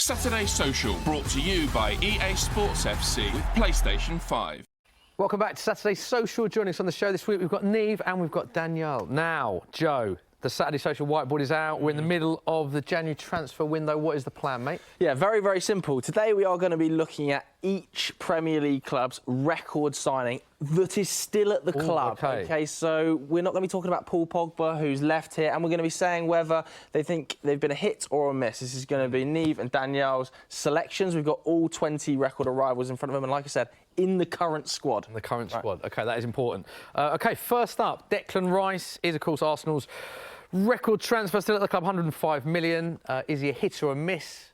Saturday Social, brought to you by EA Sports FC with PlayStation 5. Welcome back to Saturday Social. Joining us on the show this week, we've got Neve and we've got Daniyal. Now, Joe, the Saturday Social whiteboard is out. We're in the middle of the January transfer window. What is the plan, mate? Yeah, very, very simple. Today we are going to be looking at each Premier League club's record signing that is still at the club. OK, so we're not going to be talking about Paul Pogba, who's left here, and we're going to be saying whether they think they've been a hit or a miss. This is going to be Neve and Daniyal's selections. We've got all 20 record arrivals in front of them, and like I said, in the current squad. In the current squad. OK, that is important. OK, first up, Declan Rice is, of course, Arsenal's record transfer, still at the club, 105 million. Is he a hit or a miss?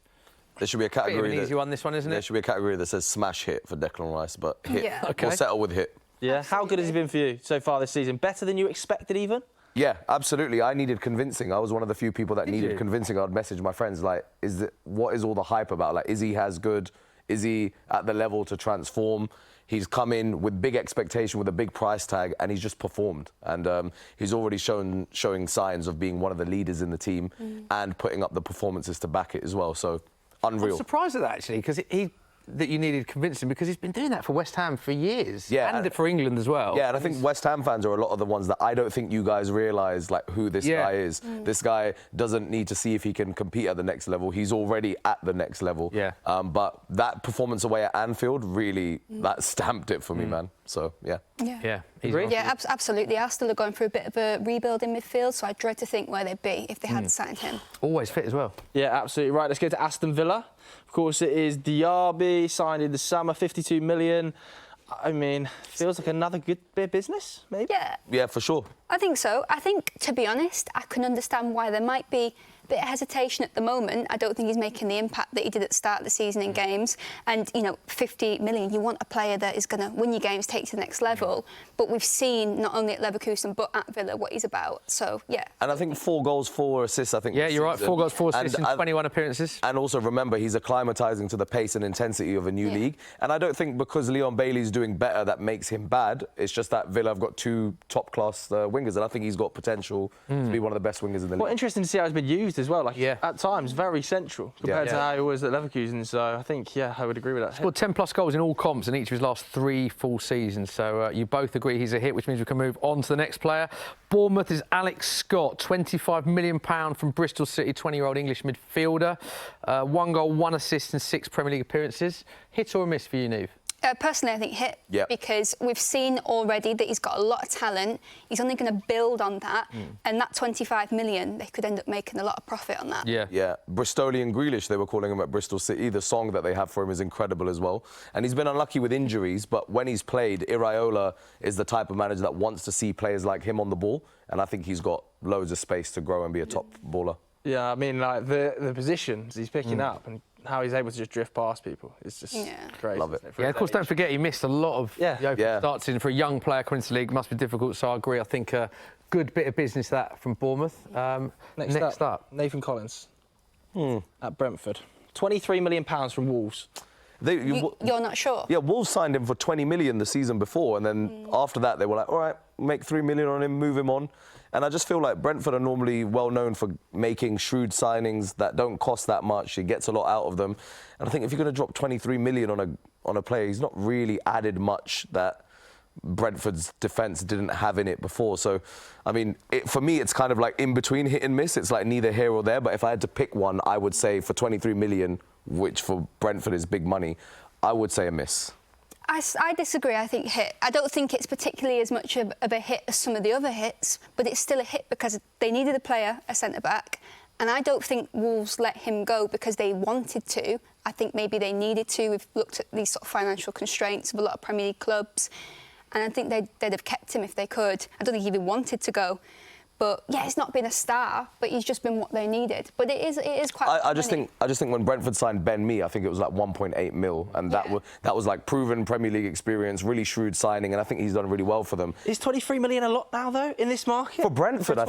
There should be a category. Bit of an easy one, this one, isn't it? There should be a category that says smash hit for Declan Rice, but hit. Yeah. Okay. We'll settle with hit. Yeah. Absolutely. How good has he been for you so far this season? Better than you expected, even? Yeah, absolutely. I needed convincing. I was one of the few people that needed convincing. I'd message my friends like, what is all the hype about? Like, is he as good? Is he at the level to transform? He's come in with big expectation, with a big price tag, and he's just performed. And he's already showing signs of being one of the leaders in the team and putting up the performances to back it as well. So, unreal. I'm surprised at that, actually, because that you needed convincing, because he's been doing that for West Ham for years. Yeah, and for England as well. Yeah, and I think West Ham fans are a lot of the ones that I don't think you guys realise, like, who this guy is. This guy doesn't need to see if he can compete at the next level. He's already at the next level. Yeah. But that performance away at Anfield really, that stamped it for me, man. So, yeah. Yeah. Yeah, absolutely. Arsenal are going through a bit of a rebuild in midfield, so I dread to think where they'd be if they hadn't signed him. Always fit as well. Yeah, absolutely right. Let's go to Aston Villa. Of course, it is Diaby, signed in the summer, 52 million. I mean, feels like another good bit of business, maybe? Yeah. Yeah, for sure. I think so. I think, to be honest, I can understand why there might be a bit of hesitation at the moment. I don't think he's making the impact that he did at the start of the season in games. And, you know, 50 million, you want a player that is going to win your games, take to the next level. But we've seen, not only at Leverkusen, but at Villa, what he's about. So, yeah. And I think 4 goals, 4 assists, I think. Yeah, you're right. 4 goals, 4 assists in 21 appearances. And also remember, he's acclimatising to the pace and intensity of a new league. And I don't think because Leon Bailey's doing better, that makes him bad. It's just that Villa have got 2 top-class wingers, and I think he's got potential to be one of the best wingers in the league. Well, interesting to see how he's been used as well. Like, at times, very central compared to how he was at Leverkusen. So I think, I would agree with that. Scored 10+ goals in all comps in each of his last 3 full seasons. So you both agree he's a hit, which means we can move on to the next player. Bournemouth is Alex Scott, £25 million from Bristol City, 20-year-old English midfielder. 1 goal, 1 assist in 6 Premier League appearances. Hit or a miss for you, Neve? Personally, I think hit, because we've seen already that he's got a lot of talent. He's only going to build on that, and that 25 million, they could end up making a lot of profit on that. Yeah, Bristolian Grealish, they were calling him at Bristol City. The song that they have for him is incredible as well. And he's been unlucky with injuries, but when he's played, Iraola is the type of manager that wants to see players like him on the ball, and I think he's got loads of space to grow and be a top baller. Yeah, I mean, like, the positions he's picking up and how he's able to just drift past people. It's just crazy. Love it. Yeah, of course, don't forget he missed a lot of starts in for a young player coming into the league. Must be difficult, so I agree. I think a good bit of business that from Bournemouth. Next up, Nathan Collins at Brentford. £23 million from Wolves. You're not sure? Yeah, Wolves signed him for 20 million the season before, and then after that they were like, all right, make 3 million on him, move him on. And I just feel like Brentford are normally well known for making shrewd signings that don't cost that much. He gets a lot out of them. And I think if you're going to drop 23 million on a player, he's not really added much that Brentford's defence didn't have in it before. So, I mean, for me, it's kind of like in between hit and miss. It's like neither here or there. But if I had to pick one, I would say for 23 million, which for Brentford is big money, I would say a miss. I disagree. I think hit. I don't think it's particularly as much of a hit as some of the other hits, but it's still a hit because they needed a player, a centre-back, and I don't think Wolves let him go because they wanted to. I think maybe they needed to. We've looked at these sort of financial constraints of a lot of Premier League clubs, and I think they'd have kept him if they could. I don't think he even wanted to go. But yeah, he's not been a star, but he's just been what they needed. But it is quite. I just think when Brentford signed Ben Mee, I think it was like 1.8 mil, and that was like proven Premier League experience, really shrewd signing, and I think he's done really well for them. Is 23 million a lot now though in this market? For Brentford, I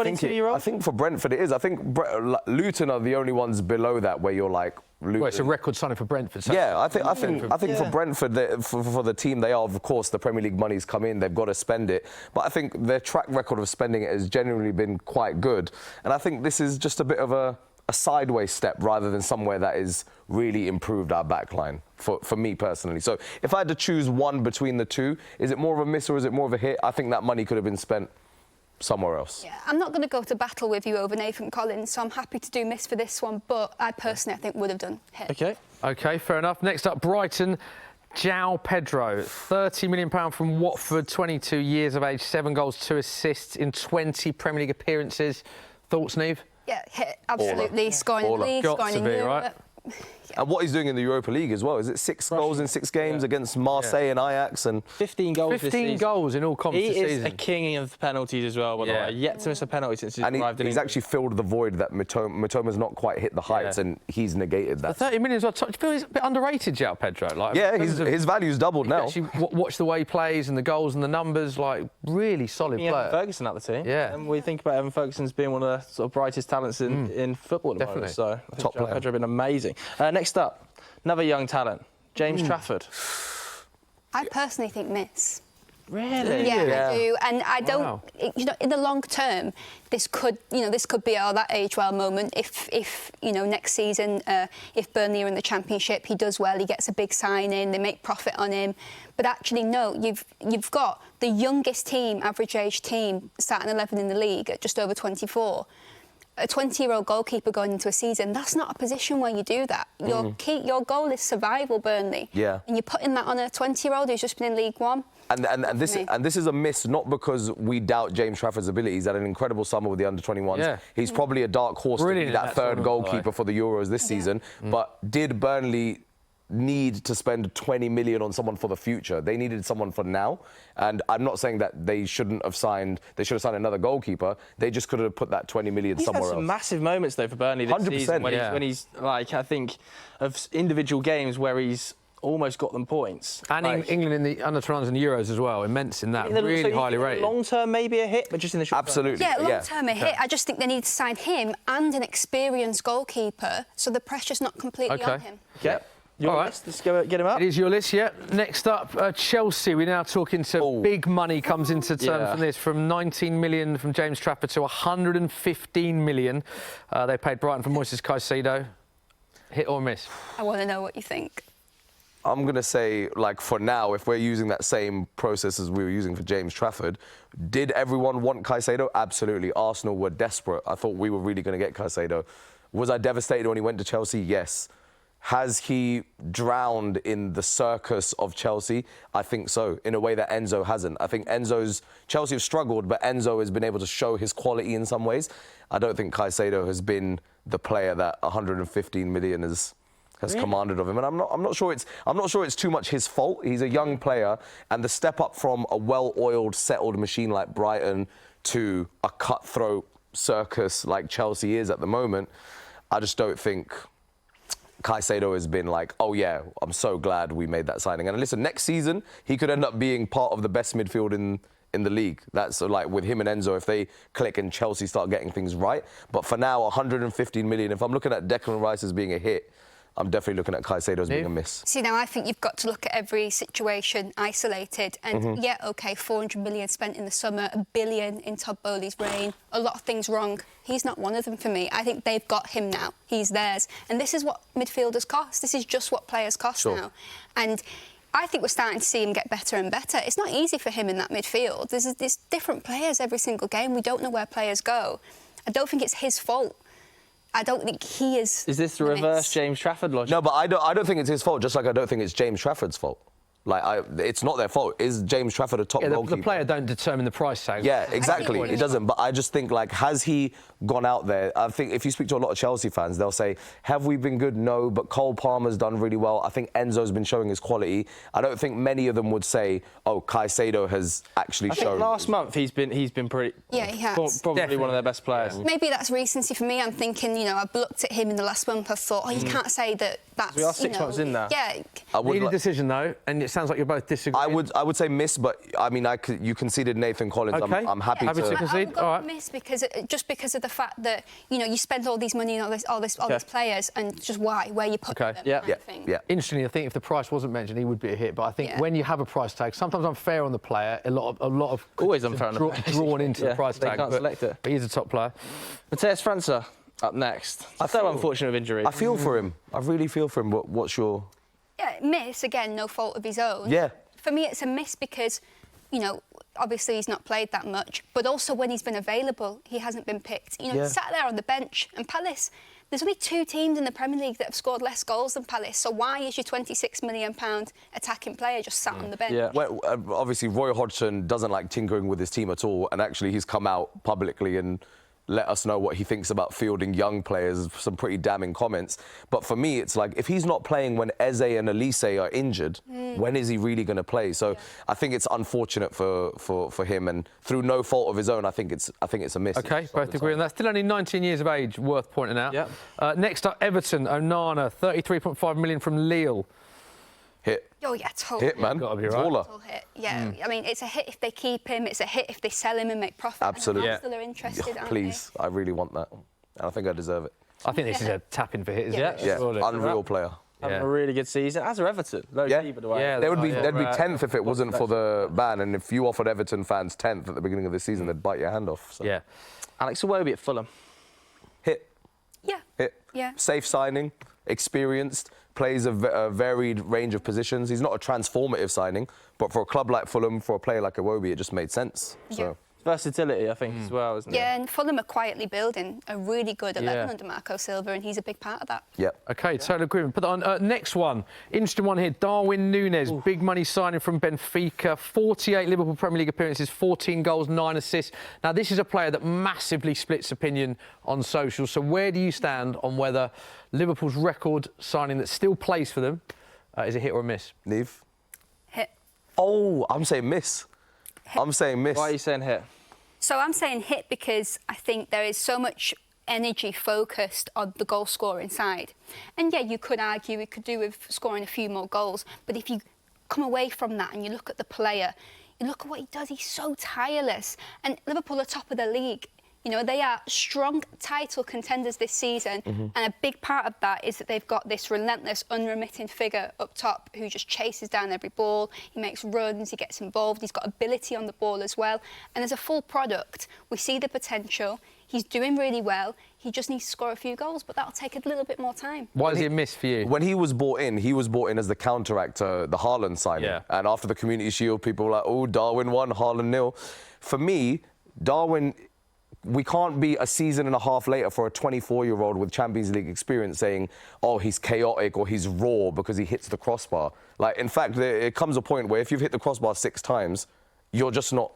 think for Brentford it is. I think Luton are the only ones below that where you're like. Well, it's a record signing for Brentford. So yeah, I think for Brentford, for the team, they are, of course, the Premier League money's come in, they've got to spend it. But I think their track record of spending it has genuinely been quite good. And I think this is just a bit of a a sideways step rather than somewhere that is really improved our backline for me personally. So if I had to choose one between the two, is it more of a miss or is it more of a hit? I think that money could have been spent somewhere else. Yeah, I'm not going to go to battle with you over Nathan Collins, so I'm happy to do miss for this one, but I personally, I think, would have done hit. OK. OK, fair enough. Next up, Brighton. João Pedro, £30 million from Watford, 22 years of age, 7 goals, 2 assists in 20 Premier League appearances. Thoughts, Niamh? Yeah, hit, absolutely. Scoring in the league, scoring in Europe. Right? And what he's doing in the Europa League as well. Is it 6 goals in 6 games against Marseille and Ajax? And 15 goals 15 goals in all competitions He this is season. a king of penalties as well, by the way. Yet to miss a penalty since he's arrived in he's actually filled the void that Mitoma's not quite hit the heights, and he's negated that. 30 million as well. Do you feel he's a bit underrated, João Pedro? Like, Yeah, his value's doubled now. Actually, watch the way he plays and the goals and the numbers. Like, really solid player. Evan Ferguson at the team. Yeah. And we think about Evan Ferguson as being one of the sort of brightest talents in football at the moment. So I think Top player. Pedro has been amazing. Next up, another young talent, James Trafford. I personally think miss. Really? Yeah, I do, and I don't. You know, in the long term, this could be that age well moment. If next season, if Burnley are in the Championship, he does well, he gets a big signing, they make profit on him. But actually, no, you've got the youngest team, average age team, starting 11 in the league at just over 24. A 20-year-old goalkeeper going into a season, that's not a position where you do that. Your goal is survival, Burnley. Yeah. And you're putting that on a 20-year-old who's just been in League One. And this is a miss, not because we doubt James Trafford's ability. He's had an incredible summer with the under-21s. Yeah. He's probably a dark horse to be that third goalkeeper for the Euros this season. But did Burnley need to spend 20 million on someone for the future? They needed someone for now. And I'm not saying that they should have signed another goalkeeper. They just could have put that 20 million somewhere else. He's had some massive moments, though, for Burnley this 100%, season when he's like, I think, of individual games where he's almost got them points. And England in the under-21s and Euros as well, immense in that, really highly rated. Long-term, maybe a hit, but just in the short Absolutely. Yeah, long-term a hit. I just think they need to sign him and an experienced goalkeeper, so the pressure's not completely on him. Yeah. All right, let's go get him up. It is your list, yeah. Next up, Chelsea. We're now talking to big money comes into terms from this, from 19 million from James Trafford to 115 million. They paid Brighton for Moises Caicedo. Hit or miss? I want to know what you think. I'm going to say, like, for now, if we're using that same process as we were using for James Trafford, did everyone want Caicedo? Absolutely. Arsenal were desperate. I thought we were really going to get Caicedo. Was I devastated when he went to Chelsea? Yes. Has he drowned in the circus of Chelsea? I think so, in a way that Enzo hasn't. I think Chelsea have struggled, but Enzo has been able to show his quality in some ways. I don't think Caicedo has been the player that 115 million has commanded of him, and I'm not sure it's too much his fault. He's a young player, and the step up from a well-oiled, settled machine like Brighton to a cutthroat circus like Chelsea is at the moment, I just don't think Caicedo has been like, oh yeah, I'm so glad we made that signing. And listen, next season he could end up being part of the best midfield in the league. That's like with him and Enzo, if they click and Chelsea start getting things right. But for now, 115 million. If I'm looking at Declan Rice as being a hit, I'm definitely looking at Caicedo as being a miss. See, now I think you've got to look at every situation isolated. And yeah, OK, 400 million spent in the summer, $1 billion in Todd Bowley's reign. A lot of things wrong. He's not one of them for me. I think they've got him now. He's theirs. And this is what midfielders cost. This is just what players cost now. And I think we're starting to see him get better and better. It's not easy for him in that midfield. There's different players every single game. We don't know where players go. I don't think it's his fault. I don't think he is. Is this the reverse James Trafford logic? No, but I don't think it's his fault, just like I don't think it's James Trafford's fault. Like, it's not their fault. Is James Trafford a top goalkeeper? The player don't determine the price tag. Yeah, exactly. It doesn't. But I just think, like, has he gone out there? I think if you speak to a lot of Chelsea fans, they'll say, have we been good? No, but Cole Palmer's done really well. I think Enzo's been showing his quality. I don't think many of them would say, oh, Caicedo has actually shown. I think last month he's been pretty. Yeah, he has. Probably one of their best players. Maybe that's recency for me. I'm thinking, I've looked at him in the last month. I thought, you can't say that's. We are 6 months in now. Yeah. Need a decision though, and it sounds like you're both disagreeing. I would say miss, but I mean, you conceded Nathan Collins. Okay. I'm happy to concede. All right. Miss because of the fact that you spend all these money on all these players, and just where you put them. Yeah. Interestingly, I think if the price wasn't mentioned, he would be a hit. But I think when you have a price tag, sometimes unfair on the player. A lot of always unfair on the player. drawn into the price tag. They can't select it. But he's a top player. Matheus França. Up next. So unfortunate with injury. I feel for him. I really feel for him. What's your... Yeah, miss, again, no fault of his own. Yeah. For me, it's a miss because, you know, obviously he's not played that much, but also when he's been available, he hasn't been picked. You know, he sat there on the bench, and Palace, there's only 2 teams in the Premier League that have scored less goals than Palace, so why is your £26 million attacking player just sat on the bench? Yeah. Well, obviously, Roy Hodgson doesn't like tinkering with his team at all, and actually he's come out publicly and let us know what he thinks about fielding young players, some pretty damning comments. But for me, it's like, if he's not playing when Eze and Elise are injured, when is he really going to play? So I think it's unfortunate for him, and through no fault of his own, I think it's a miss. OK, both agree on that. Still only 19 years of age, worth pointing out. Yep. Next up, Everton, Onana, 33.5 million from Lille. Hit. Oh, yeah, totally. Hit, man. Gotta be right. Taller. Total hit. Yeah, I mean, it's a hit if they keep him, it's a hit if they sell him and make profit. Absolutely. And Arsenal are interested, aren't Please, I really want that. And I think I deserve it. I think this is a tap-in for hit, isn't it? Yeah, Surely. unreal player. Having a really good season, as are Everton. By the way. Yeah, They'd be yeah. 10th if it wasn't for the ban, and if you offered Everton fans 10th at the beginning of the season, they'd bite your hand off. So. Yeah. Alex Iwobi at Fulham. Hit. Yeah. Hit. Yeah. Safe signing, experienced, plays a varied range of positions. He's not a transformative signing, but for a club like Fulham, for a player like Iwobi, it just made sense. So. Versatility, I think, as well, isn't it? Yeah, and Fulham are quietly building a really good 11 under Marco Silva, and he's a big part of that. Yeah. OK, total agreement. Put that on. Next one, interesting one here. Darwin Núñez, big money signing from Benfica. 48 Liverpool Premier League appearances, 14 goals, 9 assists. Now, this is a player that massively splits opinion on social. So where do you stand on whether Liverpool's record signing that still plays for them is a hit or a miss? Neve? Hit. Oh, I'm saying miss. I'm saying miss. Why are you saying hit? So I'm saying hit because I think there is so much energy focused on the goal scoring side. And yeah, you could argue we could do with scoring a few more goals, but if you come away from that and you look at the player, you look at what he does, he's so tireless. And Liverpool are top of the league. You know, they are strong title contenders this season, and a big part of that is that they've got this relentless, unremitting figure up top who just chases down every ball. He makes runs, he gets involved, he's got ability on the ball as well. And as a full product, we see the potential. He's doing really well. He just needs to score a few goals, but that'll take a little bit more time. Why is he a miss for you? When he was brought in as the counteract to the Haaland signing. Yeah. And after the Community Shield, people were like, oh, Darwin won, Haaland nil. For me, Darwin... We can't be a season and a half later for a 24-year-old with Champions League experience saying, oh, he's chaotic or he's raw because he hits the crossbar. Like, in fact, it comes a point where if you've hit the crossbar 6 times, you're just not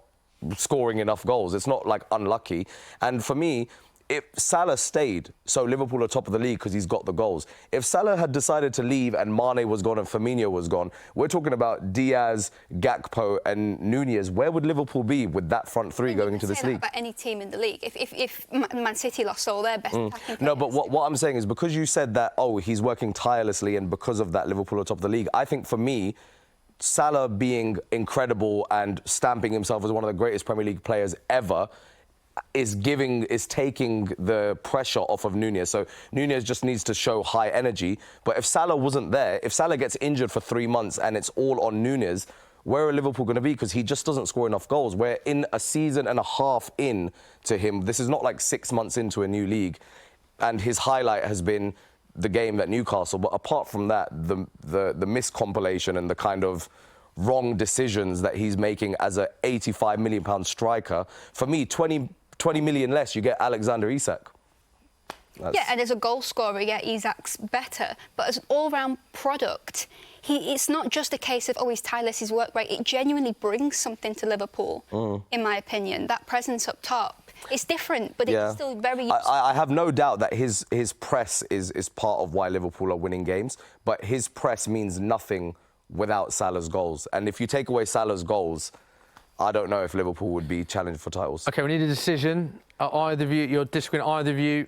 scoring enough goals. It's not, like, unlucky. And for me, if Salah stayed, so Liverpool are top of the league because he's got the goals. If Salah had decided to leave and Mane was gone and Firmino was gone, we're talking about Diaz, Gakpo and Núñez. Where would Liverpool be with that front three going into this league? About any team in the league. If Man City lost all their best attacking players. No, but what I'm saying is because you said that, oh, he's working tirelessly and because of that Liverpool are top of the league, I think for me, Salah being incredible and stamping himself as one of the greatest Premier League players ever is taking the pressure off of Núñez. So Núñez just needs to show high energy. But if Salah wasn't there, if Salah gets injured for 3 months and it's all on Núñez, where are Liverpool going to be? Because he just doesn't score enough goals. We're in a season and a half in to him. This is not like 6 months into a new league. And his highlight has been the game at Newcastle. But apart from that, the miscompilation and the kind of wrong decisions that he's making as a £85 million striker, for me, 20 million less, you get Alexander Isak. Yeah, and as a goal scorer, yeah, Isak's better. But as an all-round product, it's not just a case of, oh, he's tireless, his work rate. It genuinely brings something to Liverpool, in my opinion. That presence up top, it's different, but it's still very useful. I have no doubt that his press is part of why Liverpool are winning games, but his press means nothing without Salah's goals. And if you take away Salah's goals, I don't know if Liverpool would be challenged for titles. OK, we need a decision. Either of you, you're disagreeing, either of you.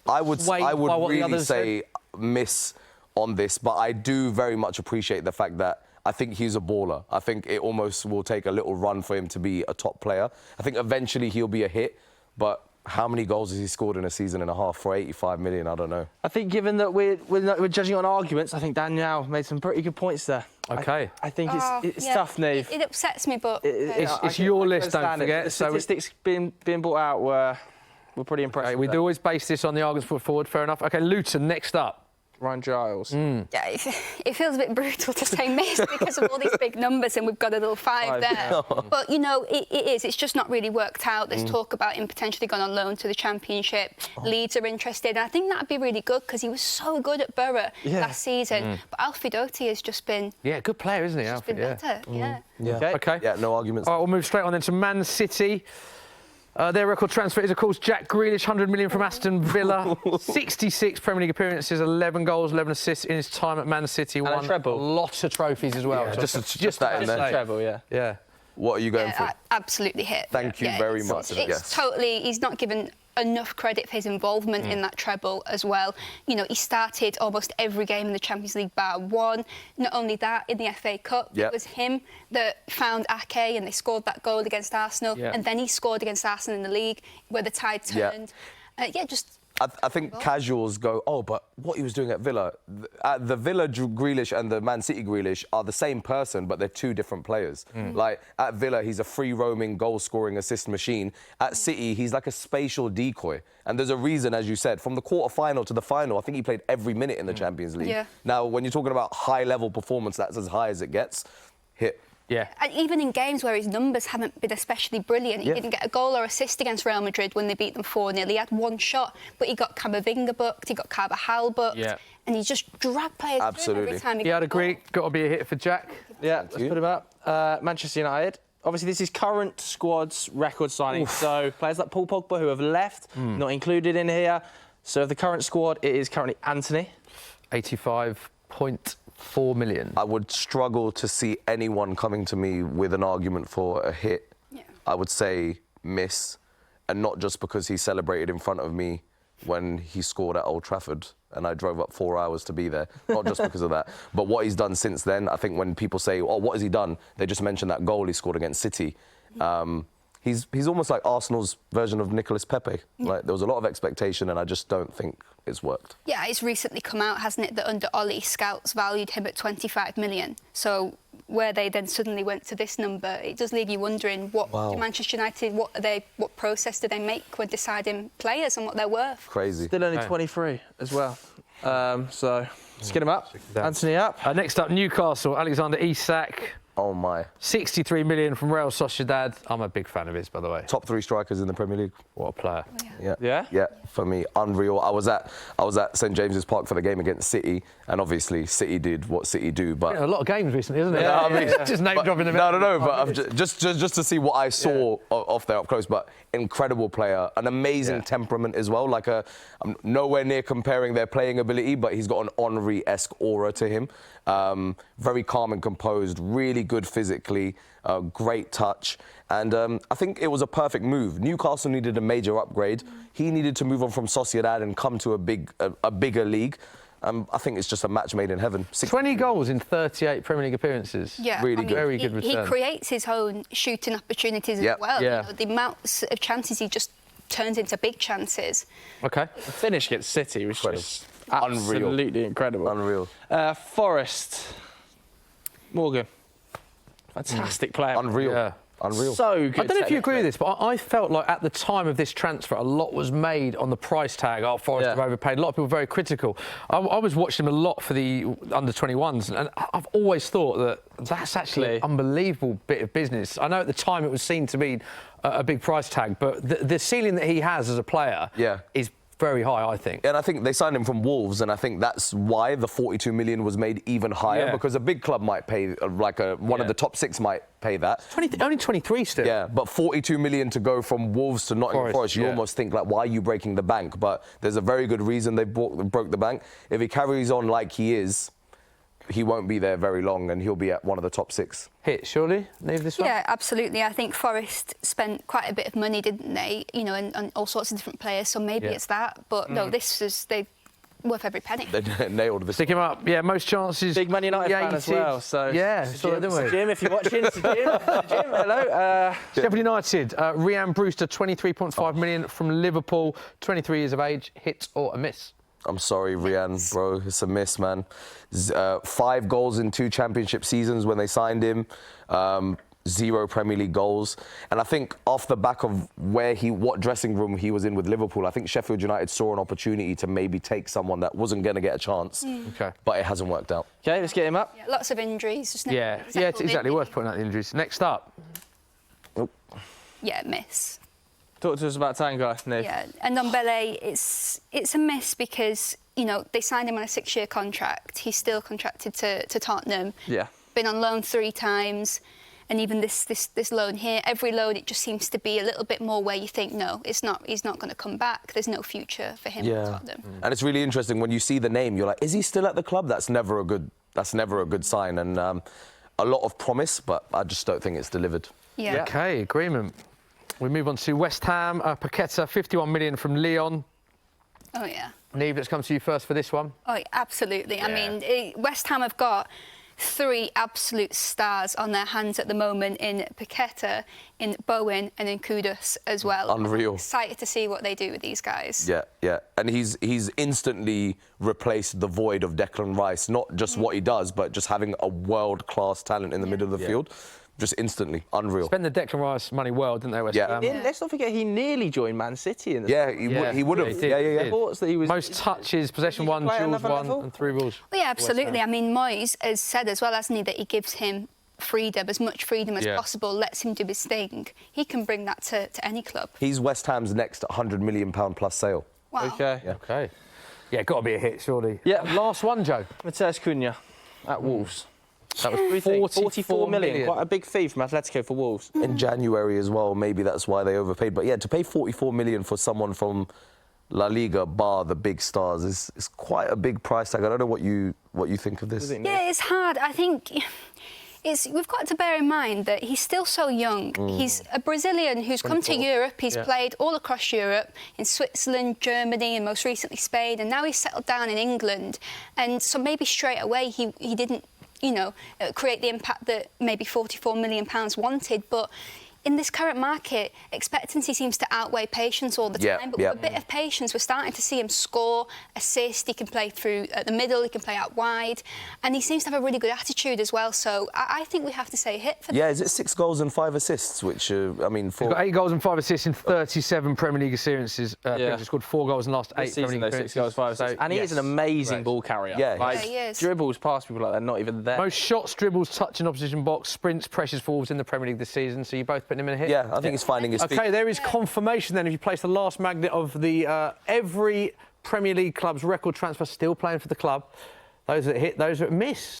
I would really say miss on this, but I do very much appreciate the fact that I think he's a baller. I think it almost will take a little run for him to be a top player. I think eventually he'll be a hit, but how many goals has he scored in a season and a half for 85 million? I don't know. I think given that we're judging on arguments, I think Daniyal made some pretty good points there. OK. I think it's tough, Neve. It upsets me, but... It's your list, don't forget. The statistics being brought out were We're pretty impressed. Okay, with we do always base this on the arguments put forward. Fair enough. OK, Luton, next up. Ryan Giles. Yeah, it feels a bit brutal to say miss because of all these big numbers and we've got a little five there. Yeah. But, you know, it is. It's just not really worked out. There's talk about him potentially going on loan to the Championship. Leeds are interested. And I think that'd be really good because he was so good at Borough last season. But Alfie Doughty has just been... Yeah, good player, isn't he, just Alfie? been better, yeah. OK. Yeah, no arguments. All right, we'll move straight on then to Man City. Their record transfer is, of course, Jack Grealish, 100 million from Aston Villa. 66 Premier League appearances, 11 goals, 11 assists in his time at Man City. And won a treble. lots of trophies as well. Yeah, just that in there. Treble, yeah. Yeah. What are you going for? Absolutely hit. Thank you very much. It's Yes. totally... He's not given enough credit for his involvement in that treble as well. You know, he started almost every game in the Champions League bar one. Not only that, in the FA Cup, it was him that found Ake and they scored that goal against Arsenal. And then he scored against Arsenal in the league where the tide turned. Just... I think casuals go, oh, but what he was doing at Villa, the Villa Grealish and the Man City Grealish are the same person, but they're two different players. Like, at Villa, he's a free-roaming, goal-scoring assist machine. At City, he's like a spatial decoy. And there's a reason, as you said, from the quarter-final to the final, I think he played every minute in the Champions League. Now, when you're talking about high-level performance, that's as high as it gets. Hit. Yeah. And even in games where his numbers haven't been especially brilliant, he didn't get a goal or assist against Real Madrid when they beat them 4-0. He had one shot, but he got Camavinga booked, he got Carvajal booked, and he just dragged players through every time he I'd agree. Got to be a hit for Jack. Yeah, let's put him up. Manchester United. Obviously, this is current squad's record signing, so players like Paul Pogba who have left, not included in here. So of the current squad, it is currently Anthony. 85.4 million. I would struggle to see anyone coming to me with an argument for a hit. I would say miss, and not just because he celebrated in front of me when he scored at Old Trafford and I drove up 4 hours to be there, not just because of that, but what he's done since then. I think when people say, oh, what has he done? They just mention that goal he scored against City. He's almost like Arsenal's version of Nicolas Pepe. Like, there was a lot of expectation and I just don't think it's worked. Yeah, it's recently come out, hasn't it, that under Ollie, scouts valued him at 25 million. So where they then suddenly went to this number, it does leave you wondering what do Manchester United, what process do they make when deciding players and what they're worth? Crazy. Still only 23 as well. So let's get him up. Anthony up. Next up, Newcastle, Alexander Isak. Oh, my. 63 million from Real Sociedad. I'm a big fan of his, by the way. Top 3 strikers in the Premier League. What a player. Yeah, for me, unreal. I was at St James's Park for the game against City, and obviously City did what City do. But a lot of games recently, isn't it? Just name dropping them. No. But I've just to see what I saw off there up close. But incredible player, an amazing temperament as well. Like I'm nowhere near comparing their playing ability, but he's got an Henry-esque aura to him. Very calm and composed, really good physically, great touch. And I think it was a perfect move. Newcastle needed a major upgrade. He needed to move on from Sociedad and come to a bigger league. I think it's just a match made in heaven. 20 goals in 38 Premier League appearances. Yeah, really good. Very good return. He creates his own shooting opportunities as well. Yeah. You know, the amounts of chances he just turns into big chances. OK. The finish against City was just absolutely incredible. Unreal. Forest. Morgan. Fantastic player. Unreal. Yeah. Unreal. So good. I don't know if you agree with this, but I felt like at the time of this transfer, a lot was made on the price tag. Oh, Forest have overpaid. A lot of people were very critical. I was watching him a lot for the under-21s, and I've always thought that that's actually an unbelievable bit of business. I know at the time it was seen to be a big price tag, but the ceiling that he has as a player is very high, I think. And I think they signed him from Wolves, and I think that's why the 42 million was made even higher, because a big club might pay, one of the top 6 might pay that. Only 23 still. Yeah, but 42 million to go from Wolves to Nottingham Forest, you almost think, like, why are you breaking the bank? But there's a very good reason they broke the bank. If he carries on like he is, he won't be there very long, and he'll be at one of the top 6. Hit, surely? Leave this one? Yeah, absolutely. I think Forest spent quite a bit of money, didn't they? You know, and all sorts of different players, so maybe it's that. But no, they're worth every penny. They nailed this. Stick him up. Yeah, most chances. Big Man United fan as well. So didn't we? Jim, if you're watching, Jim, hello. Sheffield United, Rhian Brewster, 23.5 million from Liverpool, 23 years of age. Hit or a miss? I'm sorry, Rhian, bro. It's a miss, man. 5 goals in 2 championship seasons when they signed him. 0 Premier League goals. And I think off the back of what dressing room he was in with Liverpool, I think Sheffield United saw an opportunity to maybe take someone that wasn't going to get a chance. Okay. But it hasn't worked out. OK, let's get him up. Yeah, lots of injuries. Just Yeah, it's exactly worth putting out the injuries. Next up. Oh. Yeah, miss. Talk to us about Tanguy, Nick. Yeah, and Ndombele, it's a miss because, you know, they signed him on a 6-year contract. He's still contracted to Tottenham. Yeah. Been on loan 3 times. And even this loan here, every loan, it just seems to be a little bit more where you think, no, he's not going to come back. There's no future for him at Tottenham. And it's really interesting when you see the name, you're like, is he still at the club? That's never a good sign. And a lot of promise, but I just don't think it's delivered. Yeah. OK, agreement. We move on to West Ham. Paqueta, 51 million from Lyon. Oh, yeah. Niamh, let's come to you first for this one. Oh, absolutely. Yeah. I mean, West Ham have got 3 absolute stars on their hands at the moment in Paqueta, in Bowen and in Kudus as well. Unreal. I'm excited to see what they do with these guys. Yeah, yeah. And he's instantly replaced the void of Declan Rice, not just what he does, but just having a world-class talent in the middle of the field. Just instantly. Unreal. Spend the Declan Rice money well, didn't they, West Ham? Let's not forget he nearly joined Man City in the he would have. He reports that he was most touches, possession 1, duels 1 and 3 rules. Well, yeah, absolutely. I mean, Moyes has said as well, hasn't he, that he gives him freedom, as much freedom as possible, lets him do his thing. He can bring that to any club. He's West Ham's next £100 million plus sale. Wow. OK. Yeah, OK. Yeah, got to be a hit, surely. Yeah. Last one, Joe. Mateus Cunha at Wolves. That was 44 million. Quite a big fee from Atletico for Wolves. In January as well, maybe that's why they overpaid. But yeah, to pay 44 million for someone from La Liga, bar the big stars, is quite a big price tag. I don't know what you think of this. Yeah, it's hard. I think we've got to bear in mind that he's still so young. He's a Brazilian who's come to Europe. He's played all across Europe, in Switzerland, Germany, and most recently Spain. And now he's settled down in England. And so maybe straight away he didn't, you know, create the impact that maybe £44 million wanted. But in this current market, expectancy seems to outweigh patience all the time. But with a bit of patience, we're starting to see him score, assist. He can play through at the middle. He can play out wide. And he seems to have a really good attitude as well. So I think we have to say hit for Yeah, is it 6 goals and 5 assists? Which, I mean, He's got 8 goals and 5 assists in 37 Premier League appearances. He's scored 4 goals in the last 8 Premier League appearances. 6 goals, 5 assists. And he is an amazing ball carrier. Yeah, like, he is. Dribbles past people like they're not even there. Most shots, dribbles, touching opposition box, sprints, pressures forwards in the Premier League this season. So you both putting him in a hit? Yeah, I think he's finding his feet. OK, there is confirmation then. If you place the last magnet of the every Premier League club's record transfer still playing for the club, those that hit, those that miss.